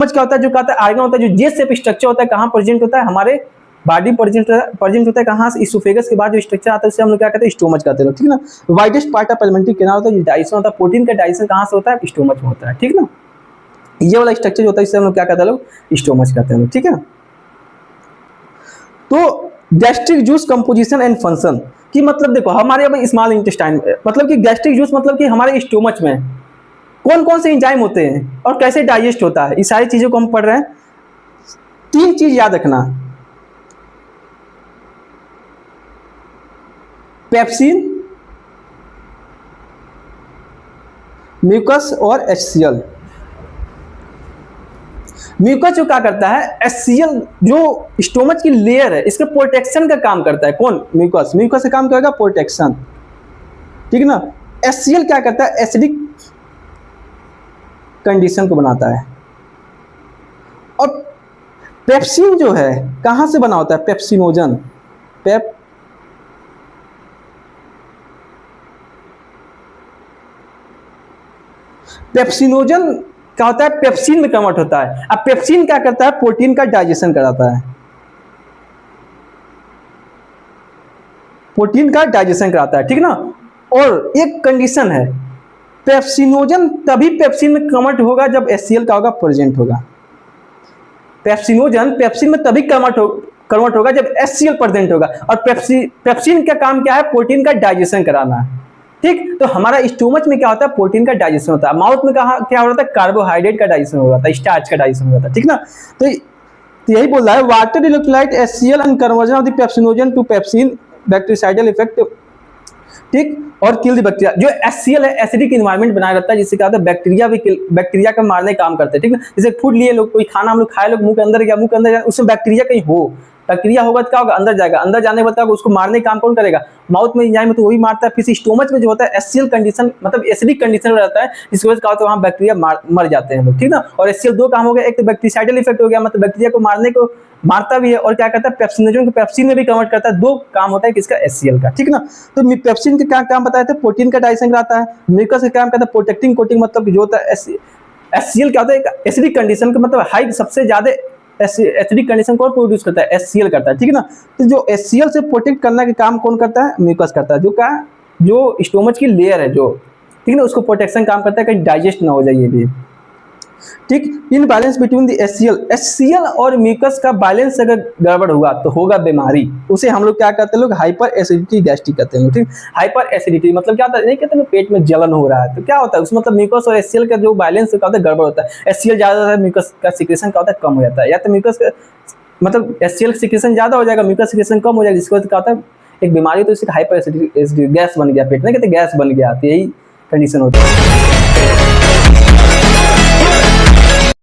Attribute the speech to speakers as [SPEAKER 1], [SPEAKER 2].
[SPEAKER 1] क्या होता है, जो कहता है आर्गन होता है, जो जे शेप स्ट्रक्चर होता है, कहाँ प्रेजेंट होता है, हमारे बॉडी प्रेजेंट होता है कहाँ से, इसोफेगस के बाद जो स्ट्रक्चर आता है उसे हम लोग क्या कहते हैं, स्टोमच कहते हैं, ठीक ना। Widest part of alimentary canal होता है, डाइजेशन होता है, प्रोटीन का डाइजेशन कहाँ से होता है, स्टोमच में होता है, ठीक ना। ये वाला स्ट्रक्चर होता है इसे हम लोग क्या कहते हैं, लोग स्टोमच कहते हैं, ठीक है। तो gastric juice composition and function की मतलब देखो, हमारे अब स्मॉल इंटेस्टाइन मतलब कि गैस्ट्रिक जूस मतलब कि हमारे स्टोमच में कौन कौन से एंजाइम होते हैं और कैसे डाइजेस्ट होता है, इस सारी चीजों को हम पढ़ रहे हैं। 3 चीज याद रखना, पेप्सिन, म्यूकस और HCl। म्यूकस जो क्या करता है, HCl जो स्टोमच की लेयर है इसके प्रोटेक्शन का काम करता है। कौन, म्यूकस। म्यूकस का काम करेगा प्रोटेक्शन, ठीक ना। HCl क्या करता है, एसिडिक कंडीशन को बनाता है। और पेप्सिन जो है कहां से बना होता है, पेप्सिनोजन, पेप्सिनोजन क्या होता है, पेप्सिन में कन्वर्ट होता है। अब पेप्सिन क्या करता है, प्रोटीन का डाइजेशन कराता है, प्रोटीन का डाइजेशन कराता है, ठीक ना। और एक कंडीशन है, पेप्सिनोजन तभी पेप्सिन में कन्वर्ट होगा जब HCl का होगा प्रेजेंट होगा। पेप्सिनोजन पेप्सिन में तभी कन्वर्ट होगा जब HCl प्रेजेंट होगा। और पेप्सिन का काम क्या है, प्रोटीन का डाइजेशन कराना, ठीक। तो हमारा स्टोमच में क्या होता है, प्रोटीन का डाइजेशन होता है। माउथ में क्या होता है, कार्बोहाइड्रेट का डाइजेशन हो जाता है, स्टार्च का डाइजेशन हो जाता है, ठीक ना। तो यही बोल रहा है, water electrolyte HCl and conversion of the pepsinogen to pepsin bactericidal effect, ठीक, और किल द बैक्टीरिया। जो HCl है एसिडिक एनवायरनमेंट बनाए रहता है, जिससे क्या होता है, बैक्टीरिया का मारने का काम करते हैं, ठीक ना। जैसे फूड लिए लोग, कोई खाना हम लोग खाए, लोग मुंह के अंदर गया, उसमें बैक्टीरिया कहीं हो, बैक्टीरिया होगा तो क्या होगा, अंदर जाएगा, अंदर जाने के बाद क्या होगा, उसको मारने का काम कौन करेगा, माउथ में एंजाइम में तो वही मारता है। फिर स्टोमच में जो होता है HCl कंडीशन मतलब एसिडिक कंडीशन रहता है, जिसकी वजह से क्या होता है, वहाँ बैक्टीरिया मर जाते हैं लोग, ठीक ना। और HCl 2 काम हो गया, एक तो बैक्टीरिसाइडल इफेक्ट हो गया, मतलब बैक्टीरिया को मारने को मारता भी है, और क्या करता है, पेप्सिनोजन को पेप्सिन में भी कन्वर्ट करता है। 2 काम होता है किसका, HCl का, ठीक ना। तो पेप्सिन के क्या काम बताए थे, प्रोटीन का डाइजेशन कराता है। म्यूकस का काम करता है प्रोटेक्टिंग कोटिंग, मतलब जो होता है HCl क्या होता है, एसिडिक कंडीशन का मतलब हाई, सबसे ज्यादा एसिडिक कंडीशन कौन प्रोड्यूस करता है, HCl करता है, ठीक ना। तो जो HCl से प्रोटेक्ट करने का काम कौन करता है, म्यूकस करता है, जो क्या, जो स्टोमच की लेयर है जो, ठीक ना, उसको प्रोटेक्शन काम करता है, कहीं डाइजेस्ट ना हो जाए ये भी, ठीक। In balance between the HCl और म्यूकस का बैलेंस अगर गड़बड़ हुआ तो होगा बीमारी, उसे हम लोग क्या कहते हैं, लोग हाइपर एसिडिटी गैस्ट्रिक कहते हैं, ठीक। हाइपर एसिडिटी मतलब क्या होता है, नहीं कहते हैं पेट में जलन हो रहा है, तो क्या होता है उसमें, मतलब म्यूकस और HCl का जो बैलेंस होता है गड़बड़ होता है। HCl ज्यादा होता है, म्यूकस का सिक्रेशन क्या होता है, कम हो जाता है, या तो म्यूकस का मतलब HCl सिक्रेशन ज्यादा हो जाएगा, म्यूकस सिक्रेशन कम हो जाएगा, जिसको क्या होता है एक बीमारी, तो इससे हाइपर एसिडिटी गैस बन गया पेट में, कहते गैस बन गया, तो यही कंडीशन होता है।